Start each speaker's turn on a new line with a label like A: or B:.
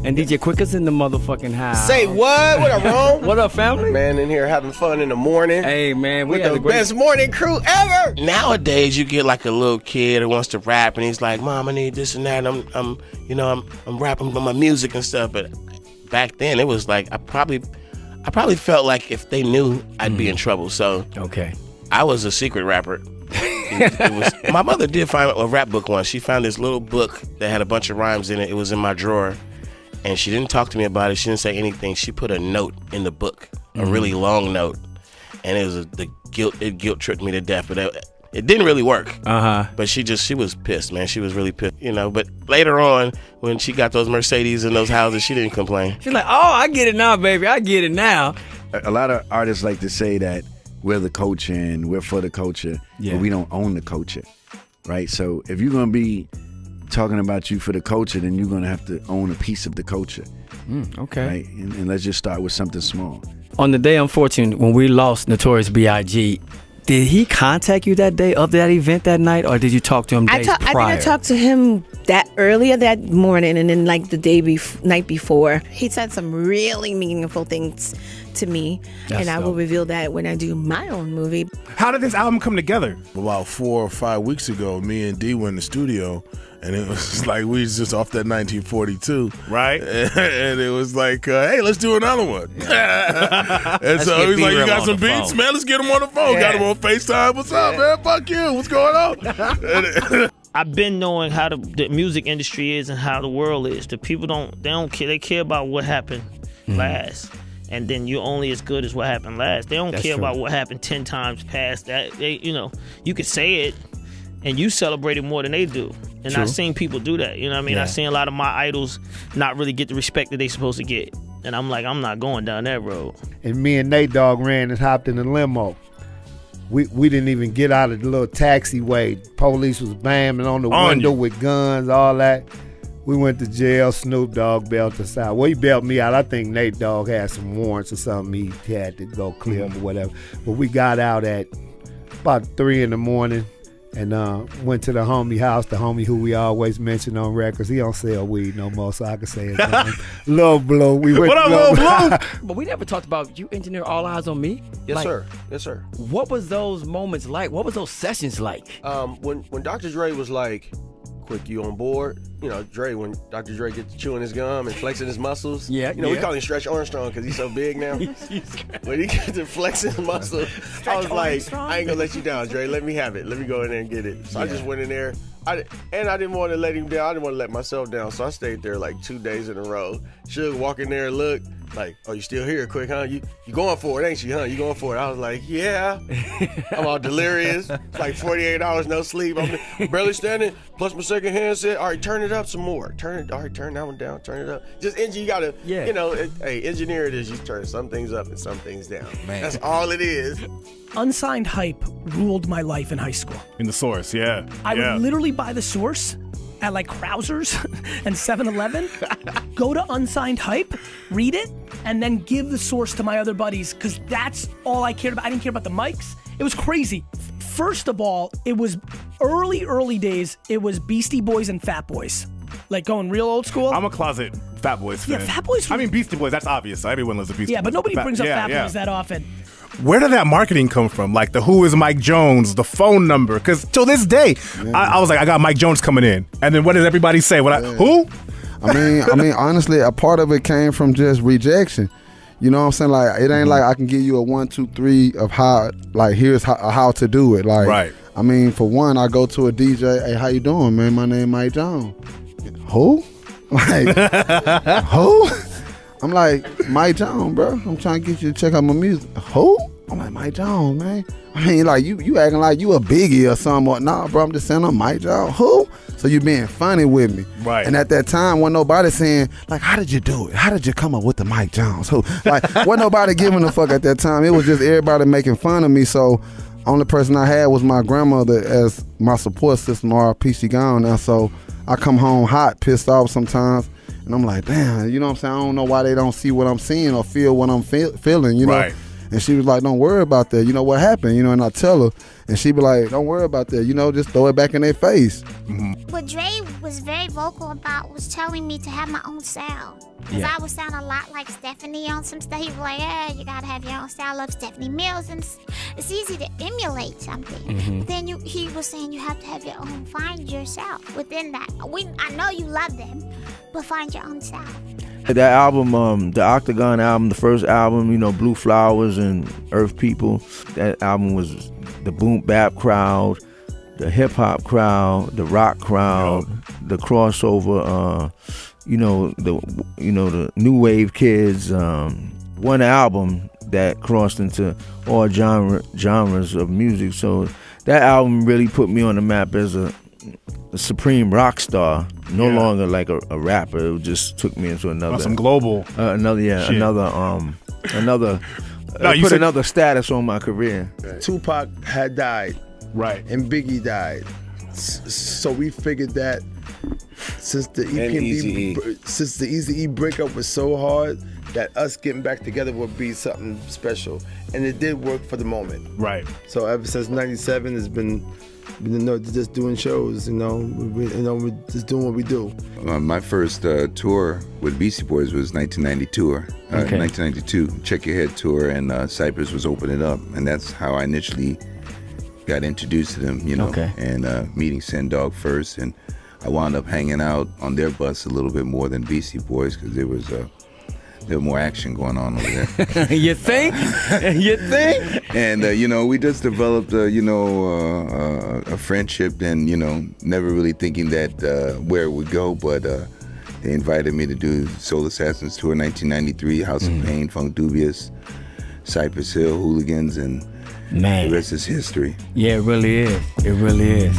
A: And DJ Quicker's in the motherfucking house.
B: Say what? What up, Rome?
A: What up, family?
B: Man, in here having fun in the morning.
A: Hey, man,
B: we had the best morning crew ever.
C: Nowadays, you get like a little kid who wants to rap, and he's like, "Mom, I need this and that." And I'm rapping about my music and stuff. But back then, it was like I probably felt like if they knew, I'd be in trouble. So
A: okay,
C: I was a secret rapper. My mother did find a rap book once. She found this little book that had a bunch of rhymes in it. It was in my drawer. And she didn't talk to me about it. She didn't say anything. She put a note in the book, a really long note, and it was it guilt tripped me to death. But it didn't really work. But she was pissed, man. She was really pissed, But later on, when she got those Mercedes and those houses, she didn't complain.
A: She's like, "Oh, I get it now, baby. I get it now."
D: A lot of artists like to say that we're the culture and we're for the culture, but we don't own the culture, right? So if you're gonna be talking about you for the culture, then you're gonna have to own a piece of the culture.
A: Okay.
D: Right? And let's just start with something small.
A: On the day, unfortunately, when we lost Notorious B.I.G., did he contact you that day of that event that night, or did you talk to him days prior?
E: I think I talked to him earlier that morning, and then like the night before. He said some really meaningful things to me, and I will reveal that when I do my own movie.
F: How did this album come together?
G: About 4 or 5 weeks ago, me and D were in the studio, and it was just like we was just off that 1942,
F: right?
G: And it was like, hey, let's do another one. And so he's like, "You got some beats, man? Let's get him on the phone." Got him on FaceTime. "What's up, man? Fuck you. What's going on?"
H: I've been knowing how the music industry is and how the world is. The people don't care. They care about what happened last. And then you're only as good as what happened last. They don't care about what happened 10 times past that. You could say it, and you celebrate it more than they do. And I've seen people do that. You know what I mean? I've seen a lot of my idols not really get the respect that they supposed to get. And I'm like, I'm not going down that road.
I: And me and Nate Dogg ran and hopped in the limo. We didn't even get out of the little taxiway. Police was banging on the window with guns, all that. We went to jail. Snoop Dogg bailed us out. Well, he bailed me out. I think Nate Dogg had some warrants or something. He had to go clear or whatever. But we got out at about 3 in the morning and went to the homie house, the homie who we always mention on records. He don't sell weed no more, so I can say his name. Lil Blue.
F: What up, Lil Blue?
A: But we never talked about you engineer All Eyes on Me.
B: Yes, sir. Yes, sir.
A: What was those moments like? What was those sessions like?
B: When Dr. Dre was like, "Quick, you on board?" Dre, when Dr. Dre gets chewing his gum and flexing his muscles. We call him Stretch Armstrong because he's so big now. When he gets to flexing his muscles, I was like, "I ain't gonna let you down, Dre. Let me have it. Let me go in there and get it." So I just went in there. I didn't want to let him down. I didn't want to let myself down. So I stayed there like 2 days in a row. Suge walk in there and look like, "Oh, you still here, Quick, huh? You going for it, ain't you, huh? You going for it?" I was like, "Yeah." I'm all delirious. It's like 48 hours, no sleep. I'm barely standing. Plus my second hand said, "All right, turn it up some more. Turn that one down. Turn it up." Just you gotta, hey, engineer it is. You turn some things up and some things down. Man. That's all it is.
J: Unsigned Hype ruled my life in high school.
F: In the Source,
J: I would literally buy the Source at like Krauser's and 7-Eleven, go to Unsigned Hype, read it, and then give the Source to my other buddies because that's all I cared about. I didn't care about the mics. It was crazy. First of all, it was early days. It was Beastie Boys and Fat Boys. Like going real old school.
F: I'm a closet Fat Boys fan.
J: Yeah, Fat Boys.
F: I mean, Beastie Boys, that's obvious. Everyone loves the Beastie Boys.
J: Yeah, but nobody brings up Fat Boys that often.
F: Where did that marketing come from? Like the Who is Mike Jones, the phone number? Because till this day, I was like, I got Mike Jones coming in. And then what does everybody say? Who?
K: I mean, honestly, a part of it came from just rejection. You know what I'm saying? Like, it ain't like I can give you a 1, 2, 3 of how, like, here's how to do it. Like,
F: right.
K: I mean, for one, I go to a DJ, "Hey, how you doing, man? My name Mike Jones." "Who?" Like, who? I'm like, "Mike Jones, bro. I'm trying to get you to check out my music." "Who?" I'm like, "Mike Jones, man." I mean, like, you acting like you a Biggie or something. Nah, bro, I'm just saying I'm Mike Jones. "Who?" So you being funny with me.
F: Right.
K: And at that time, wasn't nobody saying, like, "How did you do it? How did you come up with the Mike Jones?" Who? Like, wasn't nobody giving a fuck at that time. It was just everybody making fun of me. So only person I had was my grandmother as my support system, R.I.P. she gone now. So I come home hot, pissed off sometimes. And I'm like, damn, you know what I'm saying? I don't know why they don't see what I'm seeing or feel what I'm feeling, you know?
F: Right.
K: And she was like, don't worry about that. You know what happened? You know, and I tell her, and she be like, don't worry about that. You know, just throw it back in their face.
L: What Dre was very vocal about was telling me to have my own sound. Because I would sound a lot like Stephanie on some stuff. He was like, yeah, you got to have your own style of Stephanie Mills. And it's easy to emulate something. But then he was saying you have to have your own, find yourself within that. I know you love them, but find your own style.
M: That album, the Octagon album, the first album, you know, Blue Flowers and Earth People, that album was the boom bap crowd, the hip hop crowd, the rock crowd, the crossover, you know, the new wave kids. One album that crossed into all genres of music. So that album really put me on the map as a supreme rock star. No longer like a rapper. It just took me into another
F: some global
M: another put another status on my career.
N: Tupac had died,
F: right,
N: and Biggie died. So we figured that since the Eazy-E breakup was so hard, that us getting back together would be something special, and it did work for the moment.
F: Right.
N: So ever since '97, it's been just doing shows. We're just doing what we do.
O: My first tour with Beastie Boys was 1992, Check Your Head tour, and Cypress was opening up, and that's how I initially got introduced to them. And meeting Sen Dog first, and I wound up hanging out on their bus a little bit more than Beastie Boys because there was more action going on over there.
A: You think? You think?
O: And we just developed a friendship, and never really thinking that where it would go, but they invited me to do Soul Assassins Tour 1993, House of Pain, Funk Dubious, Cypress Hill, Hooligans, and the rest is history.
A: Yeah, it really is. It really is.